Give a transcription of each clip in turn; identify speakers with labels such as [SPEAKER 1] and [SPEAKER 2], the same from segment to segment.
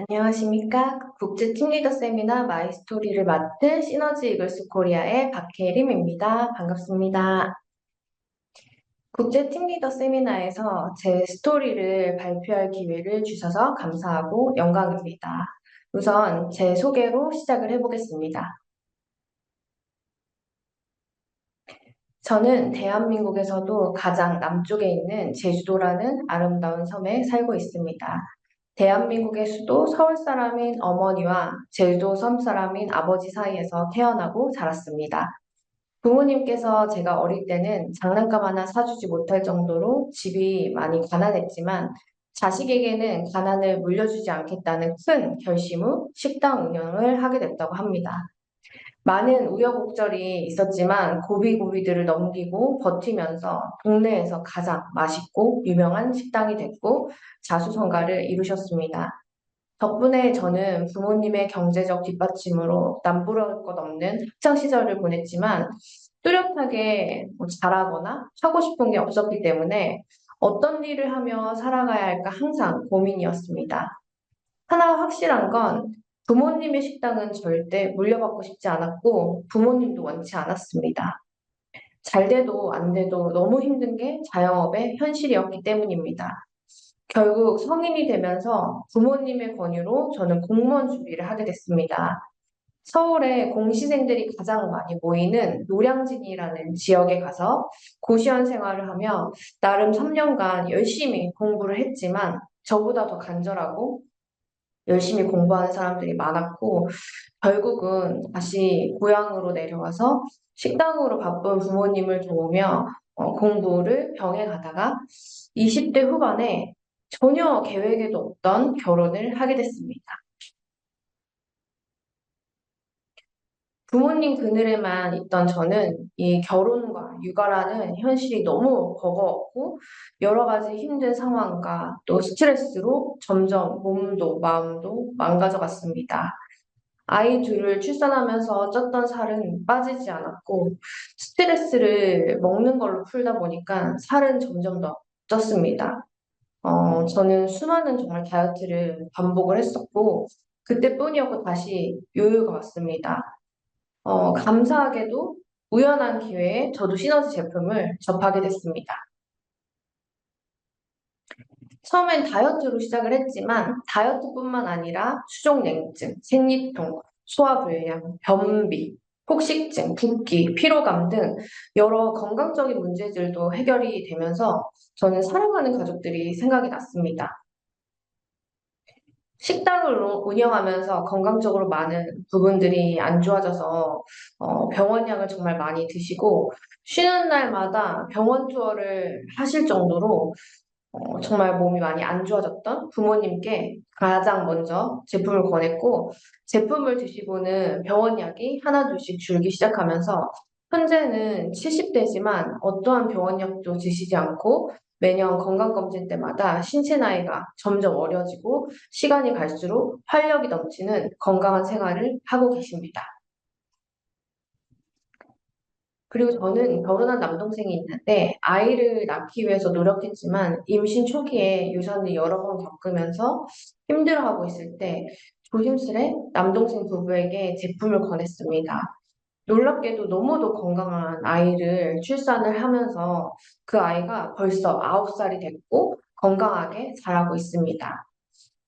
[SPEAKER 1] 안녕하십니까? 국제 팀리더 세미나 마이스토리를 맡은 시너지 이글스 코리아의 박혜림입니다. 반갑습니다. 국제 팀리더 세미나에서 제 스토리를 발표할 기회를 주셔서 감사하고 영광입니다. 우선 제 소개로 시작을 해보겠습니다. 저는 대한민국에서도 가장 남쪽에 있는 제주도라는 아름다운 섬에 살고 있습니다. 대한민국의 수도 서울 사람인 어머니와 제주도 섬 사람인 아버지 사이에서 태어나고 자랐습니다. 부모님께서 제가 어릴 때는 장난감 하나 사주지 못할 정도로 집이 많이 가난했지만 자식에게는 가난을 물려주지 않겠다는 큰 결심 후 식당 운영을 하게 됐다고 합니다. 많은 우여곡절이 있었지만 고비고비들을 넘기고 버티면서 동네에서 가장 맛있고 유명한 식당이 됐고 자수성가를 이루셨습니다. 덕분에 저는 부모님의 경제적 뒷받침으로 남부러울 것 없는 학창 시절을 보냈지만 뚜렷하게 잘하거나 하고 싶은 게 없었기 때문에 어떤 일을 하며 살아가야 할까 항상 고민이었습니다. 하나 확실한 건 부모님의 식당은 절대 물려받고 싶지 않았고 부모님도 원치 않았습니다. 잘 돼도 안 돼도 너무 힘든 게 자영업의 현실이었기 때문입니다. 결국 성인이 되면서 부모님의 권유로 저는 공무원 준비를 하게 됐습니다. 서울에 공시생들이 가장 많이 모이는 노량진이라는 지역에 가서 고시원 생활을 하며 나름 3년간 열심히 공부를 했지만 저보다 더 간절하고 열심히 공부하는 사람들이 많았고 결국은 다시 고향으로 내려와서 식당으로 바쁜 부모님을 도우며 공부를 병행하다가 20대 후반에 전혀 계획에도 없던 결혼을 하게 됐습니다. 부모님 그늘에만 있던 저는 이 결혼과 육아라는 현실이 너무 버거웠고 여러 가지 힘든 상황과 또 스트레스로 점점 몸도 마음도 망가져갔습니다. 아이 둘을 출산하면서 쪘던 살은 빠지지 않았고 스트레스를 먹는 걸로 풀다 보니까 살은 점점 더 쪘습니다. 저는 수많은 정말 다이어트를 반복을 했었고 그때뿐이었고 다시 요요가 왔습니다. 감사하게도 우연한 기회에 저도 시너지 제품을 접하게 됐습니다. 처음엔 다이어트로 시작을 했지만 다이어트뿐만 아니라 수족냉증, 생리통, 소화불량, 변비, 폭식증, 붓기, 피로감 등 여러 건강적인 문제들도 해결이 되면서 저는 사랑하는 가족들이 생각이 났습니다. 식당을 운영하면서 건강적으로 많은 부분들이 안 좋아져서 병원약을 정말 많이 드시고 쉬는 날마다 병원 투어를 하실 정도로 정말 몸이 많이 안 좋아졌던 부모님께 가장 먼저 제품을 권했고 제품을 드시고는 병원약이 하나둘씩 줄기 시작하면서 현재는 70대지만 어떠한 병원약도 드시지 않고 매년 건강검진 때마다 신체 나이가 점점 어려지고 시간이 갈수록 활력이 넘치는 건강한 생활을 하고 계십니다. 그리고 저는 결혼한 남동생이 있는데 아이를 낳기 위해서 노력했지만 임신 초기에 유산을 여러 번 겪으면서 힘들어하고 있을 때 조심스레 남동생 부부에게 제품을 권했습니다. 놀랍게도 너무도 건강한 아이를 출산을 하면서 그 아이가 벌써 9살이 됐고 건강하게 자라고 있습니다.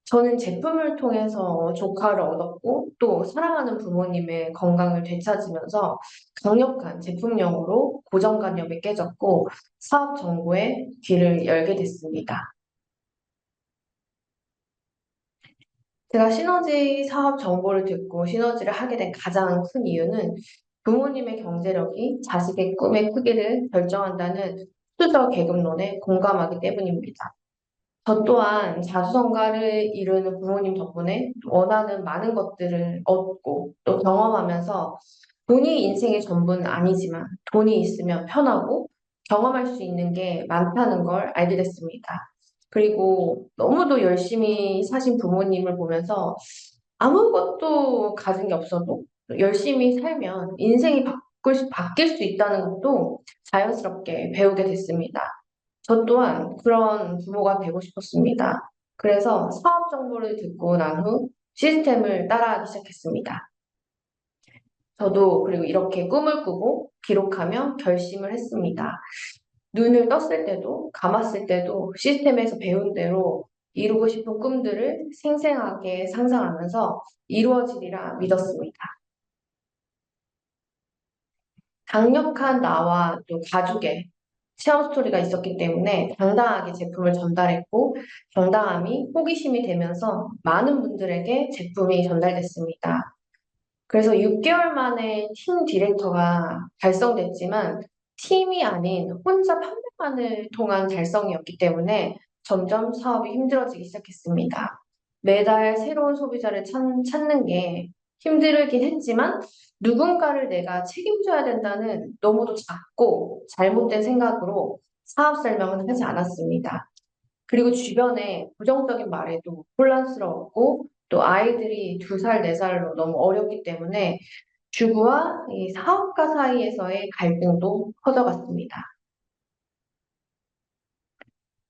[SPEAKER 1] 저는 제품을 통해서 조카를 얻었고 또 사랑하는 부모님의 건강을 되찾으면서 강력한 제품력으로 고정관념이 깨졌고 사업 정보에 귀를 열게 됐습니다. 제가 시너지 사업 정보를 듣고 시너지를 하게 된 가장 큰 이유는 부모님의 경제력이 자식의 꿈의 크기를 결정한다는 수저 계급론에 공감하기 때문입니다. 저 또한 자수성가를 이루는 부모님 덕분에 원하는 많은 것들을 얻고 또 경험하면서 돈이 인생의 전부는 아니지만 돈이 있으면 편하고 경험할 수 있는 게 많다는 걸 알게 됐습니다. 그리고 너무도 열심히 사신 부모님을 보면서 아무것도 가진 게 없어도 열심히 살면 인생이 바뀔 수 있다는 것도 자연스럽게 배우게 됐습니다. 저 또한 그런 부모가 되고 싶었습니다. 그래서 사업 정보를 듣고 난 후 시스템을 따라하기 시작했습니다. 저도 그리고 이렇게 꿈을 꾸고 기록하며 결심을 했습니다. 눈을 떴을 때도 감았을 때도 시스템에서 배운 대로 이루고 싶은 꿈들을 생생하게 상상하면서 이루어지리라 믿었습니다. 강력한 나와 또 가족의 체험 스토리가 있었기 때문에 당당하게 제품을 전달했고, 당당함이 호기심이 되면서 많은 분들에게 제품이 전달됐습니다. 그래서 6개월 만에 팀 디렉터가 달성됐지만 팀이 아닌 혼자 판매만을 통한 달성이었기 때문에 점점 사업이 힘들어지기 시작했습니다. 매달 새로운 소비자를 찾는 게 힘들긴 했지만 누군가를 내가 책임져야 된다는 너무도 작고 잘못된 생각으로 사업 설명은 하지 않았습니다. 그리고 주변에 부정적인 말에도 혼란스러웠고 또 아이들이 2살, 4살로 너무 어렸기 때문에 주부와 이 사업가 사이에서의 갈등도 커져갔습니다.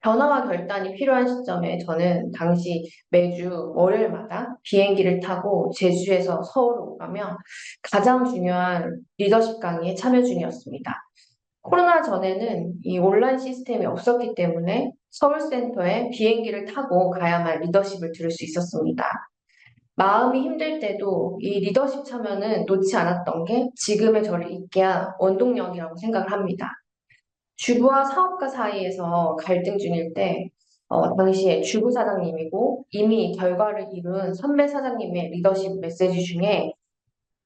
[SPEAKER 1] 변화와 결단이 필요한 시점에 저는 당시 매주 월요일마다 비행기를 타고 제주에서 서울로 가며 가장 중요한 리더십 강의에 참여 중이었습니다. 코로나 전에는 이 온라인 시스템이 없었기 때문에 서울센터에 비행기를 타고 가야만 리더십을 들을 수 있었습니다. 마음이 힘들 때도 이 리더십 참여는 놓지 않았던 게 지금의 저를 있게 한 원동력이라고 생각을 합니다. 주부와 사업가 사이에서 갈등 중일 때, 당시에 주부 사장님이고 이미 결과를 이룬 선배 사장님의 리더십 메시지 중에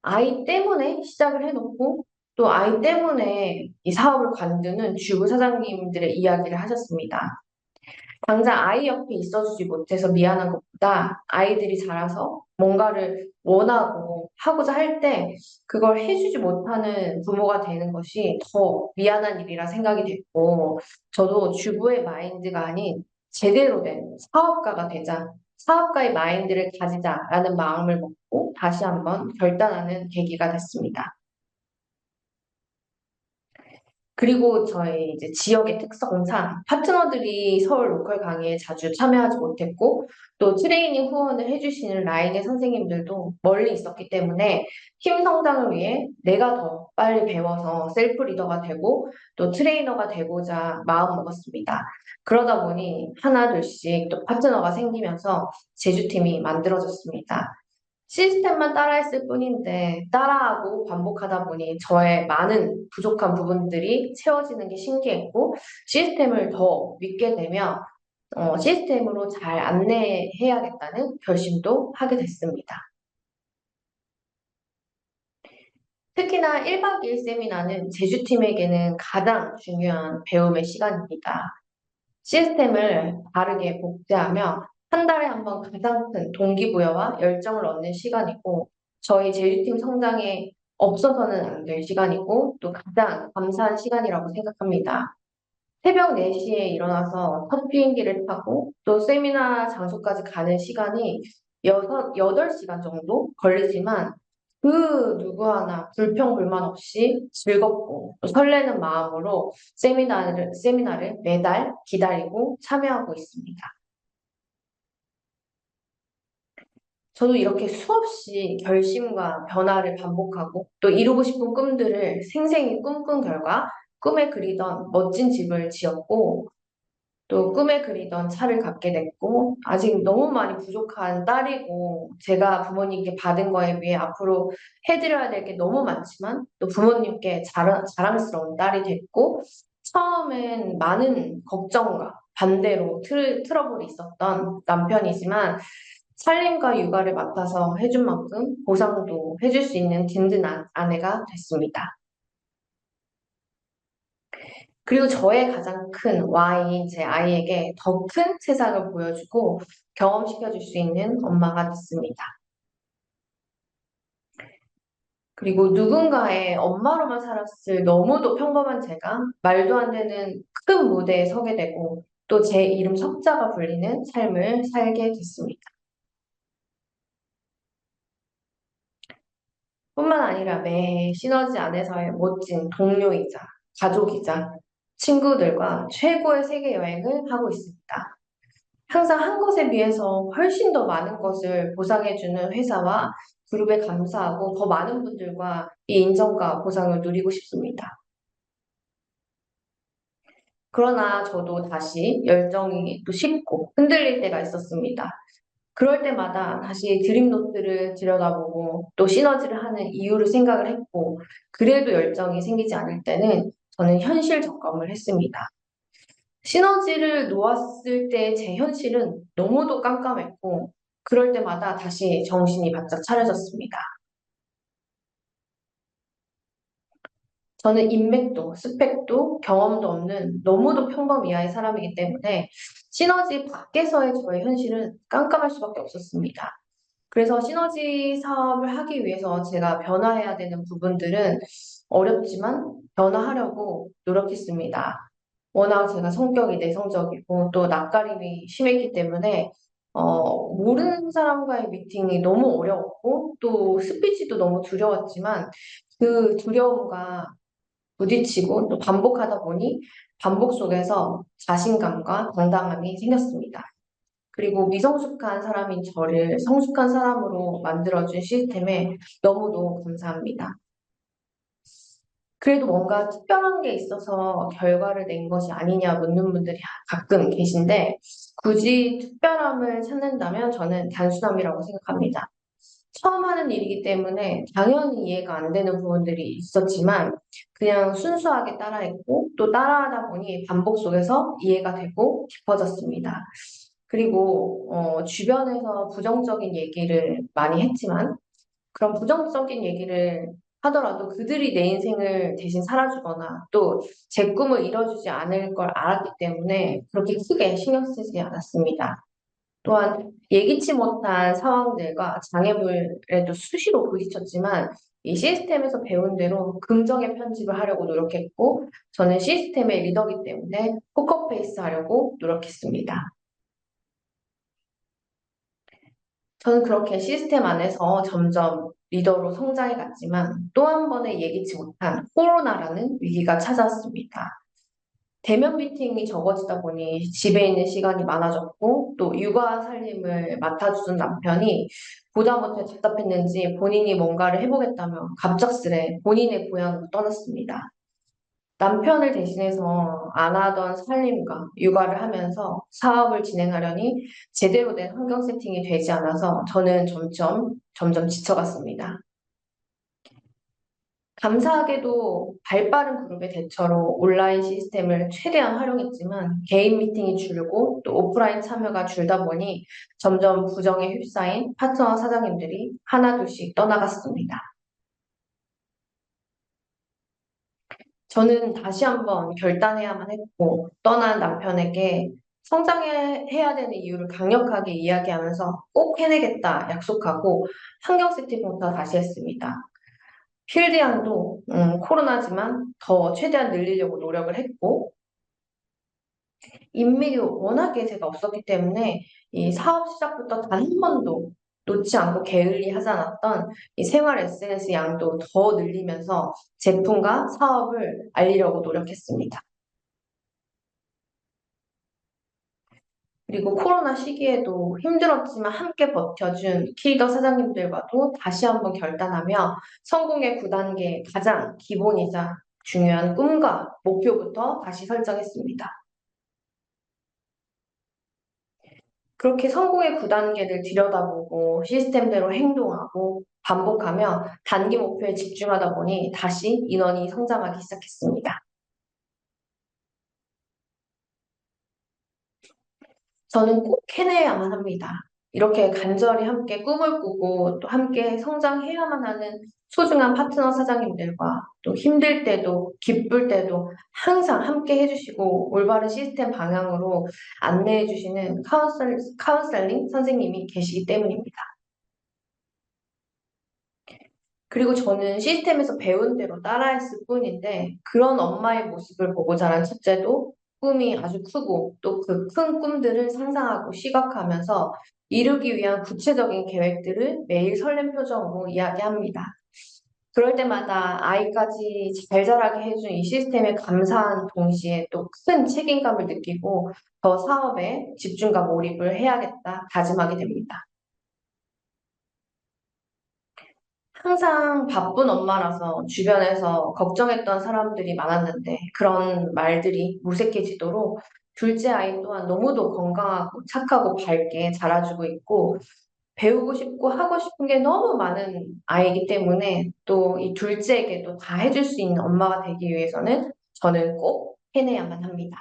[SPEAKER 1] 아이 때문에 시작을 해놓고 또 아이 때문에 이 사업을 관두는 주부 사장님들의 이야기를 하셨습니다. 당장 아이 옆에 있어주지 못해서 미안한 것보다 아이들이 자라서 뭔가를 원하고 하고자 할 때 그걸 해주지 못하는 부모가 되는 것이 더 미안한 일이라 생각이 됐고, 저도 주부의 마인드가 아닌 제대로 된 사업가가 되자, 사업가의 마인드를 가지자라는 마음을 먹고 다시 한번 결단하는 계기가 됐습니다. 그리고 저희 이제 지역의 특성상 파트너들이 서울 로컬 강의에 자주 참여하지 못했고 또 트레이닝 후원을 해주시는 라인의 선생님들도 멀리 있었기 때문에 팀 성장을 위해 내가 더 빨리 배워서 셀프 리더가 되고 또 트레이너가 되고자 마음 먹었습니다. 그러다 보니 하나 둘씩 또 파트너가 생기면서 제주팀이 만들어졌습니다. 시스템만 따라했을 뿐인데 따라하고 반복하다 보니 저의 많은 부족한 부분들이 채워지는 게 신기했고 시스템을 더 믿게 되며 시스템으로 잘 안내해야겠다는 결심도 하게 됐습니다. 특히나 1박 2일 세미나는 제주팀에게는 가장 중요한 배움의 시간입니다. 시스템을 바르게 복제하며 한 달에 한 번 가장 큰 동기부여와 열정을 얻는 시간이고 저희 제주팀 성장에 없어서는 안 될 시간이고 또 가장 감사한 시간이라고 생각합니다. 새벽 4시에 일어나서 첫 비행기를 타고 또 세미나 장소까지 가는 시간이 8시간 정도 걸리지만 그 누구 하나 불평 불만 없이 즐겁고 또 설레는 마음으로 세미나를 매달 기다리고 참여하고 있습니다. 저도 이렇게 수없이 결심과 변화를 반복하고 또 이루고 싶은 꿈들을 생생히 꿈꾼 결과 꿈에 그리던 멋진 집을 지었고 또 꿈에 그리던 차를 갖게 됐고, 아직 너무 많이 부족한 딸이고, 제가 부모님께 받은 거에 비해 앞으로 해드려야 될 게 너무 많지만, 또 부모님께 자랑스러운 딸이 됐고, 처음엔 많은 걱정과 반대로 트러블이 있었던 남편이지만, 살림과 육아를 맡아서 해준 만큼 보상도 해줄 수 있는 든든한 아내가 됐습니다. 그리고 저의 가장 큰 Y인 제 아이에게 더 큰 세상을 보여주고 경험시켜줄 수 있는 엄마가 됐습니다. 그리고 누군가의 엄마로만 살았을 너무도 평범한 제가 말도 안 되는 큰 무대에 서게 되고 또 제 이름 석자가 불리는 삶을 살게 됐습니다. 뿐만 아니라 매 시너지 안에서의 멋진 동료이자 가족이자 친구들과 최고의 세계 여행을 하고 있습니다. 항상 한 것에 비해서 훨씬 더 많은 것을 보상해주는 회사와 그룹에 감사하고 더 많은 분들과 이 인정과 보상을 누리고 싶습니다. 그러나 저도 다시 열정이 또 식고 흔들릴 때가 있었습니다. 그럴 때마다 다시 드림노트를 들여다보고 또 시너지를 하는 이유를 생각을 했고, 그래도 열정이 생기지 않을 때는 저는 현실 점검을 했습니다. 시너지를 놓았을 때 제 현실은 너무도 깜깜했고, 그럴 때마다 다시 정신이 바짝 차려졌습니다. 저는 인맥도, 스펙도, 경험도 없는 너무도 평범 이하의 사람이기 때문에 시너지 밖에서의 저의 현실은 깜깜할 수밖에 없었습니다. 그래서 시너지 사업을 하기 위해서 제가 변화해야 되는 부분들은 어렵지만 변화하려고 노력했습니다. 워낙 제가 성격이 내성적이고 또 낯가림이 심했기 때문에 모르는 사람과의 미팅이 너무 어려웠고 또 스피치도 너무 두려웠지만 그 두려움과 부딪히고 또 반복하다 보니 반복 속에서 자신감과 당당함이 생겼습니다. 그리고 미성숙한 사람인 저를 성숙한 사람으로 만들어준 시스템에 너무도 감사합니다. 그래도 뭔가 특별한 게 있어서 결과를 낸 것이 아니냐 묻는 분들이 가끔 계신데 굳이 특별함을 찾는다면 저는 단순함이라고 생각합니다. 처음 하는 일이기 때문에 당연히 이해가 안 되는 부분들이 있었지만 그냥 순수하게 따라했고 또 따라하다 보니 반복 속에서 이해가 되고 깊어졌습니다. 그리고 주변에서 부정적인 얘기를 많이 했지만 그런 부정적인 얘기를 하더라도 그들이 내 인생을 대신 살아주거나 또 제 꿈을 이뤄주지 않을 걸 알았기 때문에 그렇게 크게 신경 쓰지 않았습니다. 또한 예기치 못한 상황들과 장애물에도 수시로 부딪혔지만 이 시스템에서 배운 대로 긍정의 편집을 하려고 노력했고 저는 시스템의 리더이기 때문에 포커페이스 하려고 노력했습니다. 저는 그렇게 시스템 안에서 점점 리더로 성장해 갔지만 또 한 번의 예기치 못한 코로나라는 위기가 찾아왔습니다. 대면 미팅이 적어지다 보니 집에 있는 시간이 많아졌고 또 육아 살림을 맡아주던 남편이 보다 못해 답답했는지 본인이 뭔가를 해보겠다며 갑작스레 본인의 고향으로 떠났습니다. 남편을 대신해서 안 하던 살림과 육아를 하면서 사업을 진행하려니 제대로 된 환경 세팅이 되지 않아서 저는 점점 지쳐갔습니다. 감사하게도 발빠른 그룹의 대처로 온라인 시스템을 최대한 활용했지만 개인 미팅이 줄고 또 오프라인 참여가 줄다 보니 점점 부정에 휩싸인 파트너 사장님들이 하나둘씩 떠나갔습니다. 저는 다시 한번 결단해야만 했고 떠난 남편에게 성장해야 되는 이유를 강력하게 이야기하면서 꼭 해내겠다 약속하고 환경 세팅부터 다시 했습니다. 필드양도 코로나지만 더 최대한 늘리려고 노력을 했고 인맥이 워낙에 제가 없었기 때문에 이 사업 시작부터 단 한 번도 놓지 않고 게을리하지 않았던 이 생활 SNS 양도 더 늘리면서 제품과 사업을 알리려고 노력했습니다. 그리고 코로나 시기에도 힘들었지만 함께 버텨준 키리더 사장님들과도 다시 한번 결단하며 성공의 9단계 가장 기본이자 중요한 꿈과 목표부터 다시 설정했습니다. 그렇게 성공의 9단계를 들여다보고 시스템대로 행동하고 반복하며 단기 목표에 집중하다 보니 다시 인원이 성장하기 시작했습니다. 저는 꼭 해내야만 합니다. 이렇게 간절히 함께 꿈을 꾸고 또 함께 성장해야만 하는 소중한 파트너 사장님들과 또 힘들 때도 기쁠 때도 항상 함께 해주시고 올바른 시스템 방향으로 안내해 주시는 카운셀링 선생님이 계시기 때문입니다. 그리고 저는 시스템에서 배운 대로 따라했을 뿐인데 그런 엄마의 모습을 보고 자란 첫째도 꿈이 아주 크고 또 그 큰 꿈들을 상상하고 시각화하면서 이루기 위한 구체적인 계획들을 매일 설렘 표정으로 이야기합니다. 그럴 때마다 아이까지 잘 자라게 해준 이 시스템에 감사한 동시에 또 큰 책임감을 느끼고 더 사업에 집중과 몰입을 해야겠다 다짐하게 됩니다. 항상 바쁜 엄마라서 주변에서 걱정했던 사람들이 많았는데 그런 말들이 무색해지도록 둘째 아이 또한 너무도 건강하고 착하고 밝게 자라주고 있고 배우고 싶고 하고 싶은 게 너무 많은 아이이기 때문에 또 이 둘째에게도 다 해줄 수 있는 엄마가 되기 위해서는 저는 꼭 해내야만 합니다.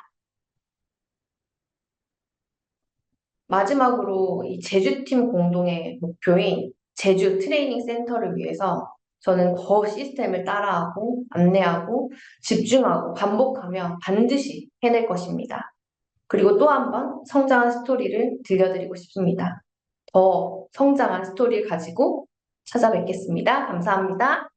[SPEAKER 1] 마지막으로 이 제주팀 공동의 목표인 제주 트레이닝 센터를 위해서 저는 더 시스템을 따라하고 안내하고 집중하고 반복하며 반드시 해낼 것입니다. 그리고 또 한 번 성장한 스토리를 들려드리고 싶습니다. 더 성장한 스토리를 가지고 찾아뵙겠습니다. 감사합니다.